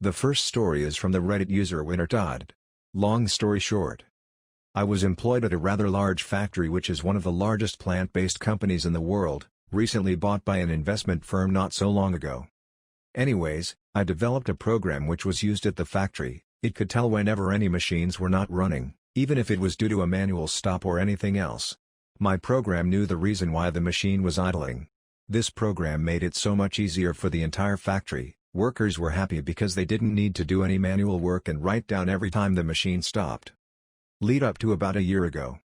The first story is from the Reddit user Winter Todd. Long story short. I was employed at a rather large factory which is one of the largest plant-based companies in the world, recently bought by an investment firm not so long ago. Anyways, I developed a program which was used at the factory. It could tell whenever any machines were not running, even if it was due to a manual stop or anything else. My program knew the reason why the machine was idling. This program made it so much easier for the entire factory. Workers were happy because they didn't need to do any manual work and write down every time the machine stopped. Lead up to about a year ago.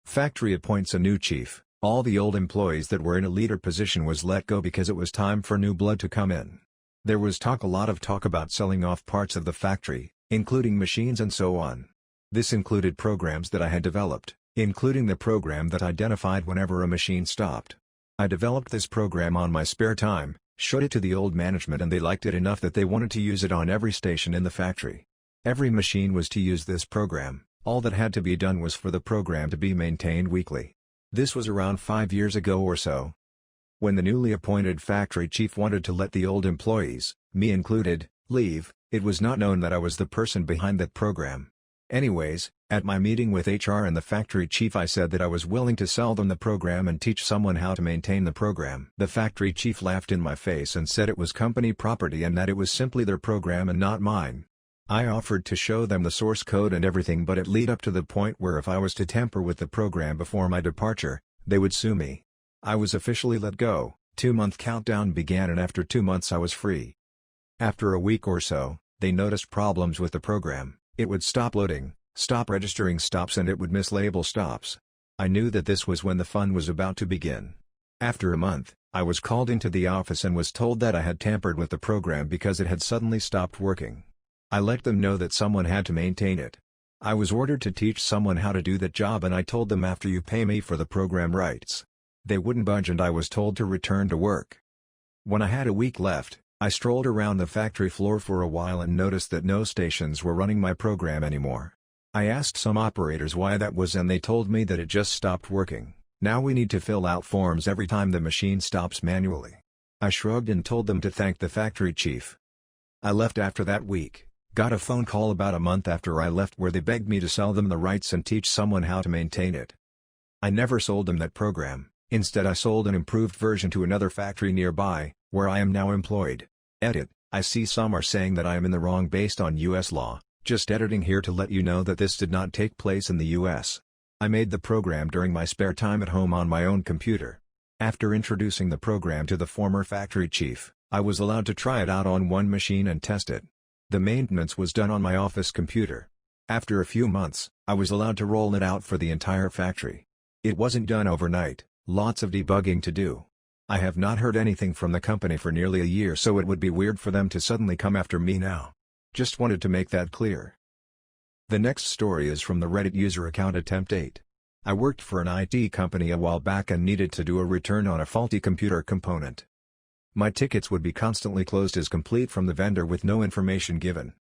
Factory appoints a new chief. All the old employees that were in a leader position was let go because it was time for new blood to come in. There was a lot of talk about selling off parts of the factory, including machines and so on. This included programs that I had developed, including the program that identified whenever a machine stopped. I developed this program on my spare time, showed it to the old management and they liked it enough that they wanted to use it on every station in the factory. Every machine was to use this program, all that had to be done was for the program to be maintained weekly. This was around 5 years ago or so. When the newly appointed factory chief wanted to let the old employees, me included, leave, it was not known that I was the person behind that program. Anyways, at my meeting with HR and the factory chief I said that I was willing to sell them the program and teach someone how to maintain the program. The factory chief laughed in my face and said it was company property and that it was simply their program and not mine. I offered to show them the source code and everything, but it led up to the point where if I was to tamper with the program before my departure, they would sue me. I was officially let go, 2-month countdown began and after 2 months I was free. After a week or so, they noticed problems with the program. It would stop loading, stop registering stops and it would mislabel stops. I knew that this was when the fun was about to begin. After a month, I was called into the office and was told that I had tampered with the program because it had suddenly stopped working. I let them know that someone had to maintain it. I was ordered to teach someone how to do that job and I told them after you pay me for the program rights. They wouldn't budge and I was told to return to work. When I had a week left, I strolled around the factory floor for a while and noticed that no stations were running my program anymore. I asked some operators why that was and they told me that it just stopped working. Now we need to fill out forms every time the machine stops manually. I shrugged and told them to thank the factory chief. I left after that week, got a phone call about a month after I left where they begged me to sell them the rights and teach someone how to maintain it. I never sold them that program, instead I sold an improved version to another factory nearby, where I am now employed. Edit, I see some are saying that I am in the wrong based on US law, just editing here to let you know that this did not take place in the US. I made the program during my spare time at home on my own computer. After introducing the program to the former factory chief, I was allowed to try it out on one machine and test it. The maintenance was done on my office computer. After a few months, I was allowed to roll it out for the entire factory. It wasn't done overnight, lots of debugging to do. I have not heard anything from the company for nearly a year, so it would be weird for them to suddenly come after me now. Just wanted to make that clear. The next story is from the Reddit user account Attempt 8. I worked for an IT company a while back and needed to do a return on a faulty computer component. My tickets would be constantly closed as complete from the vendor with no information given.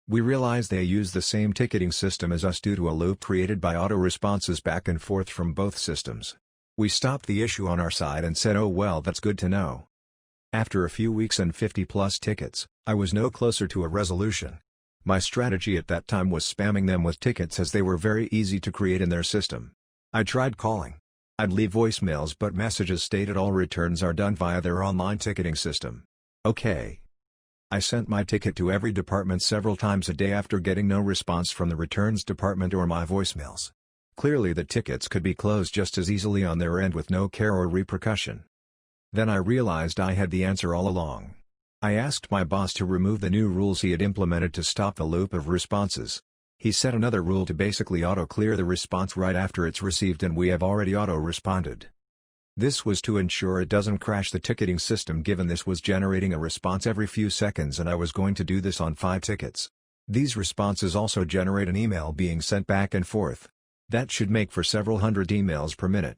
We realized they use the same ticketing system as us due to a loop created by auto responses back and forth from both systems. We stopped the issue on our side and said, oh well, that's good to know. After a few weeks and 50+ tickets, I was no closer to a resolution. My strategy at that time was spamming them with tickets as they were very easy to create in their system. I tried calling. I'd leave voicemails but messages stated all returns are done via their online ticketing system. Okay. I sent my ticket to every department several times a day after getting no response from the returns department or my voicemails. Clearly the tickets could be closed just as easily on their end with no care or repercussion. Then I realized I had the answer all along. I asked my boss to remove the new rules he had implemented to stop the loop of responses. He set another rule to basically auto-clear the response right after it's received and we have already auto-responded. This was to ensure it doesn't crash the ticketing system given this was generating a response every few seconds and I was going to do this on 5 tickets. These responses also generate an email being sent back and forth. That should make for several hundred emails per minute.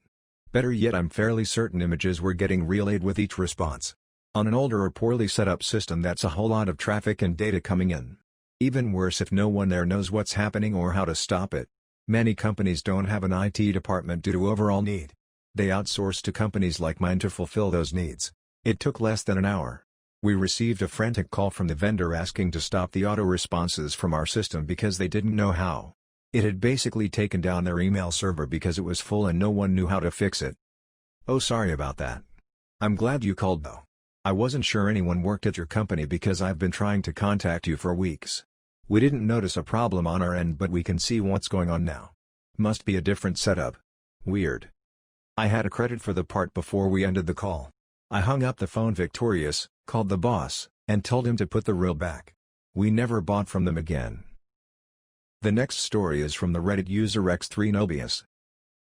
Better yet, I'm fairly certain images were getting relayed with each response. On an older or poorly set up system that's a whole lot of traffic and data coming in. Even worse if no one there knows what's happening or how to stop it. Many companies don't have an IT department due to overall need. They outsource to companies like mine to fulfill those needs. It took less than an hour. We received a frantic call from the vendor asking to stop the auto responses from our system because they didn't know how. It had basically taken down their email server because it was full and no one knew how to fix it. Oh, sorry about that. I'm glad you called though. I wasn't sure anyone worked at your company because I've been trying to contact you for weeks. We didn't notice a problem on our end, but we can see what's going on now. Must be a different setup. Weird. I had a credit for the part before we ended the call. I hung up the phone victorious, called the boss, and told him to put the reel back. We never bought from them again. The next story is from the Reddit user X3Nobius.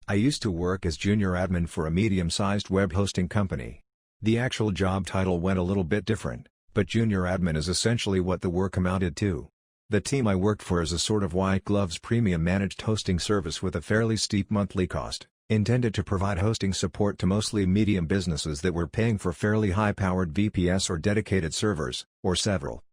I used to work as junior admin for a medium-sized web hosting company. The actual job title went a little bit different, but junior admin is essentially what the work amounted to. The team I worked for is a sort of white gloves premium managed hosting service with a fairly steep monthly cost, intended to provide hosting support to mostly medium businesses that were paying for fairly high-powered VPS or dedicated servers, or several.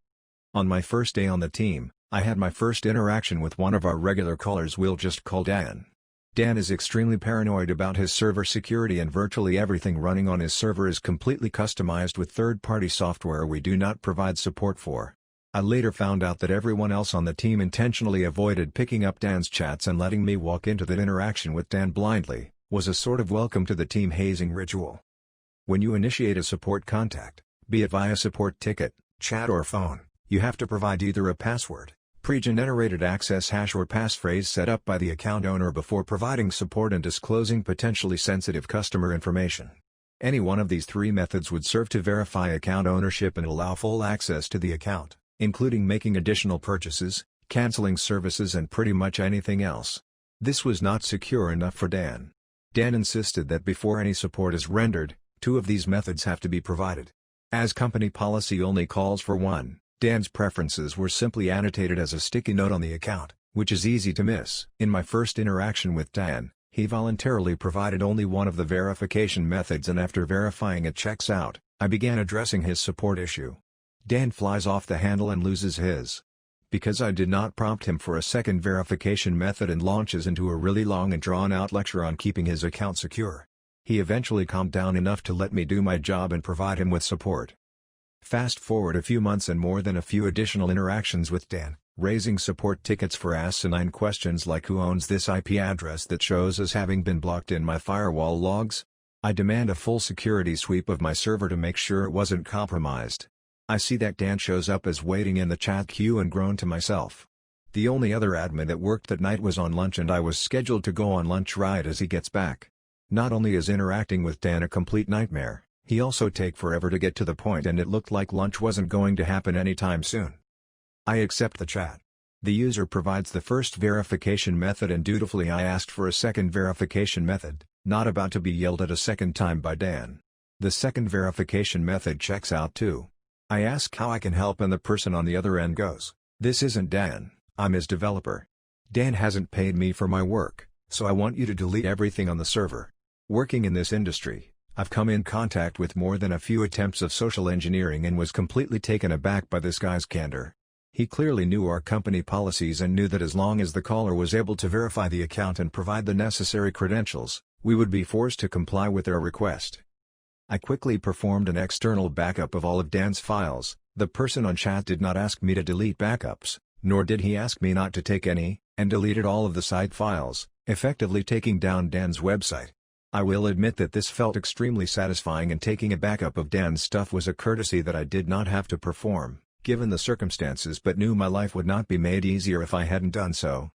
On my first day on the team, I had my first interaction with one of our regular callers we'll just call Dan. Dan is extremely paranoid about his server security and virtually everything running on his server is completely customized with third-party software we do not provide support for. I later found out that everyone else on the team intentionally avoided picking up Dan's chats, and letting me walk into that interaction with Dan blindly was a sort of welcome to the team hazing ritual. When you initiate a support contact, be it via support ticket, chat or phone, you have to provide either a password, pre-generated access hash or passphrase set up by the account owner before providing support and disclosing potentially sensitive customer information. Any one of these three methods would serve to verify account ownership and allow full access to the account, including making additional purchases, canceling services and pretty much anything else. This was not secure enough for Dan. Dan insisted that before any support is rendered, two of these methods have to be provided. As company policy only calls for one, Dan's preferences were simply annotated as a sticky note on the account, which is easy to miss. In my first interaction with Dan, he voluntarily provided only one of the verification methods, and after verifying it checks out, I began addressing his support issue. Dan flies off the handle and loses his. Because I did not prompt him for a second verification method and launches into a really long and drawn-out lecture on keeping his account secure. He eventually calmed down enough to let me do my job and provide him with support. Fast forward a few months and more than a few additional interactions with Dan, raising support tickets for asinine questions like who owns this IP address that shows as having been blocked in my firewall logs? I demand a full security sweep of my server to make sure it wasn't compromised. I see that Dan shows up as waiting in the chat queue and groan to myself. The only other admin that worked that night was on lunch, and I was scheduled to go on lunch right as he gets back. Not only is interacting with Dan a complete nightmare, he also take forever to get to the point, and it looked like lunch wasn't going to happen anytime soon. I accept the chat. The user provides the first verification method and dutifully I asked for a second verification method, not about to be yelled at a second time by Dan. The second verification method checks out too. I ask how I can help and the person on the other end goes, "This isn't Dan, I'm his developer. Dan hasn't paid me for my work, so I want you to delete everything on the server." Working in this industry, I've come in contact with more than a few attempts of social engineering and was completely taken aback by this guy's candor. He clearly knew our company policies and knew that as long as the caller was able to verify the account and provide the necessary credentials, we would be forced to comply with their request. I quickly performed an external backup of all of Dan's files. The person on chat did not ask me to delete backups, nor did he ask me not to take any, and deleted all of the site files, effectively taking down Dan's website. I will admit that this felt extremely satisfying, and taking a backup of Dan's stuff was a courtesy that I did not have to perform, given the circumstances, but knew my life would not be made easier if I hadn't done so.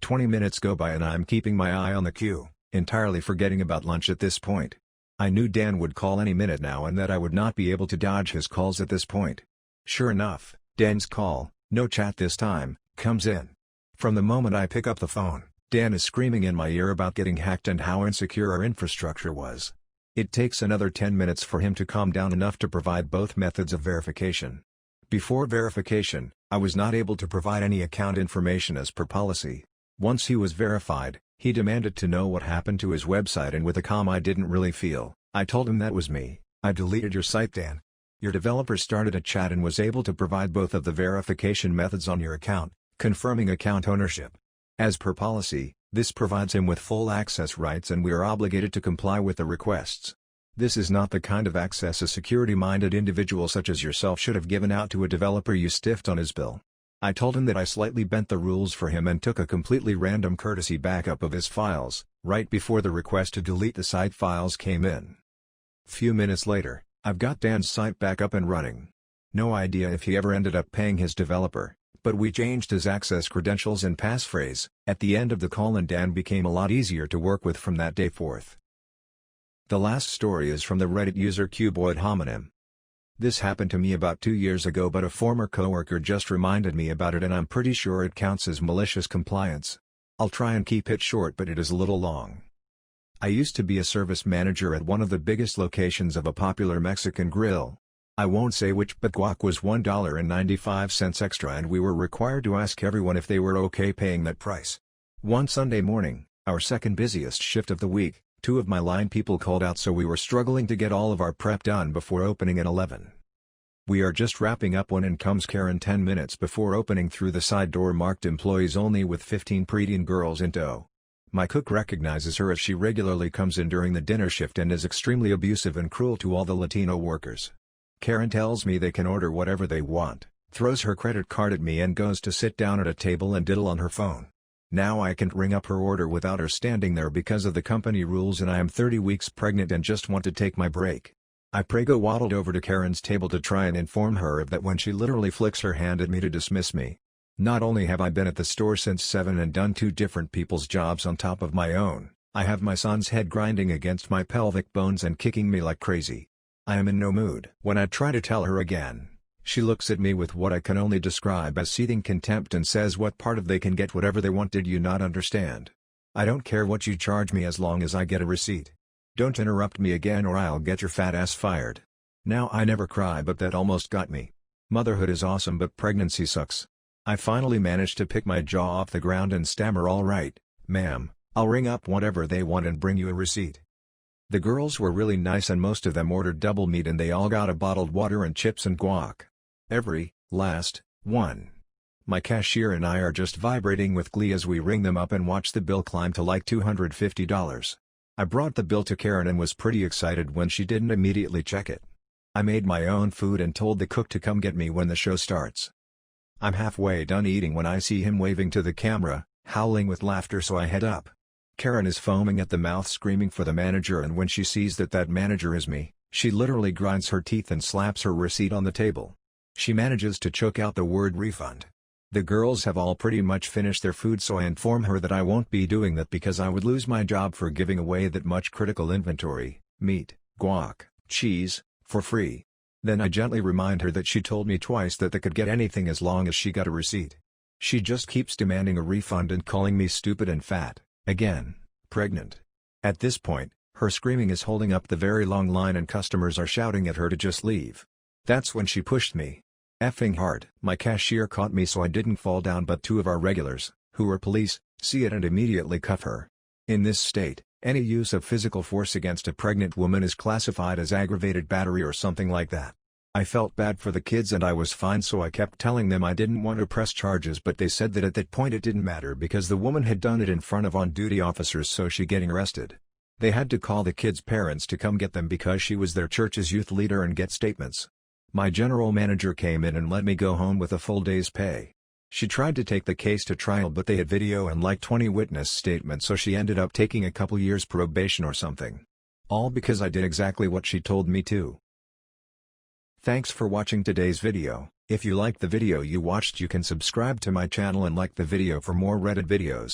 20 minutes go by and I'm keeping my eye on the queue, entirely forgetting about lunch at this point. I knew Dan would call any minute now and that I would not be able to dodge his calls at this point. Sure enough, Dan's call, no chat this time, comes in. From the moment I pick up the phone, Dan is screaming in my ear about getting hacked and how insecure our infrastructure was. It takes another 10 minutes for him to calm down enough to provide both methods of verification. Before verification, I was not able to provide any account information as per policy. Once he was verified, he demanded to know what happened to his website, and with a calm I didn't really feel, I told him that was me. "I deleted your site, Dan. Your developer started a chat and was able to provide both of the verification methods on your account, confirming account ownership. As per policy, this provides him with full access rights and we are obligated to comply with the requests. This is not the kind of access a security-minded individual such as yourself should have given out to a developer you stiffed on his bill. I told him that I slightly bent the rules for him and took a completely random courtesy backup of his files, right before the request to delete the site files came in. Few minutes later, I've got Dan's site back up and running. No idea if he ever ended up paying his developer, but we changed his access credentials and passphrase at the end of the call, and Dan became a lot easier to work with from that day forth. The last story is from the Reddit user Cuboid Homonym. This happened to me about 2 years ago, but a former coworker just reminded me about it and I'm pretty sure it counts as malicious compliance. I'll try and keep it short, but it is a little long. I used to be a service manager at one of the biggest locations of a popular Mexican grill. I won't say which, but guac was $1.95 extra and we were required to ask everyone if they were okay paying that price. One Sunday morning, our second busiest shift of the week, 2 of my line people called out, so we were struggling to get all of our prep done before opening at 11. We are just wrapping up when in comes Karen 10 minutes before opening through the side door marked employees only with 15 preteen girls in tow. My cook recognizes her as she regularly comes in during the dinner shift and is extremely abusive and cruel to all the Latino workers. Karen tells me they can order whatever they want, throws her credit card at me and goes to sit down at a table and diddle on her phone. Now I can't ring up her order without her standing there because of the company rules, and I am 30 weeks pregnant and just want to take my break. I prego waddled over to Karen's table to try and inform her of that when she literally flicks her hand at me to dismiss me. Not only have I been at the store since 7 and done 2 different people's jobs on top of my own, I have my son's head grinding against my pelvic bones and kicking me like crazy. I am in no mood. When I try to tell her again, she looks at me with what I can only describe as seething contempt and says, "What part of they can get whatever they want did you not understand? I don't care what you charge me as long as I get a receipt. Don't interrupt me again or I'll get your fat ass fired." Now I never cry, but that almost got me. Motherhood is awesome, but pregnancy sucks. I finally managed to pick my jaw off the ground and stammer, "All right, ma'am, I'll ring up whatever they want and bring you a receipt." The girls were really nice and most of them ordered double meat and they all got a bottled water and chips and guac. Every last one. My cashier and I are just vibrating with glee as we ring them up and watch the bill climb to like $250. I brought the bill to Karen and was pretty excited when she didn't immediately check it. I made my own food and told the cook to come get me when the show starts. I'm halfway done eating when I see him waving to the camera, howling with laughter, so I head up. Karen is foaming at the mouth screaming for the manager, and when she sees that manager is me, she literally grinds her teeth and slaps her receipt on the table. She manages to choke out the word refund. The girls have all pretty much finished their food, so I inform her that I won't be doing that because I would lose my job for giving away that much critical inventory, meat, guac, cheese, for free. Then I gently remind her that she told me twice that they could get anything as long as she got a receipt. She just keeps demanding a refund and calling me stupid and fat, again, pregnant. At this point, her screaming is holding up the very long line and customers are shouting at her to just leave. That's when she pushed me effing hard. My cashier caught me so I didn't fall down, but 2 of our regulars, who are police, see it and immediately cuff her. In this state, any use of physical force against a pregnant woman is classified as aggravated battery or something like that. I felt bad for the kids and I was fine, so I kept telling them I didn't want to press charges, but they said that at that point it didn't matter because the woman had done it in front of on-duty officers, so she getting arrested. They had to call the kids' parents to come get them because she was their church's youth leader and get statements. My general manager came in and let me go home with a full day's pay. She tried to take the case to trial, but they had video and like 20 witness statements, so she ended up taking a couple years probation or something. All because I did exactly what she told me to. Thanks for watching today's video. If you liked the video you watched, you can subscribe to my channel and like the video for more Reddit videos.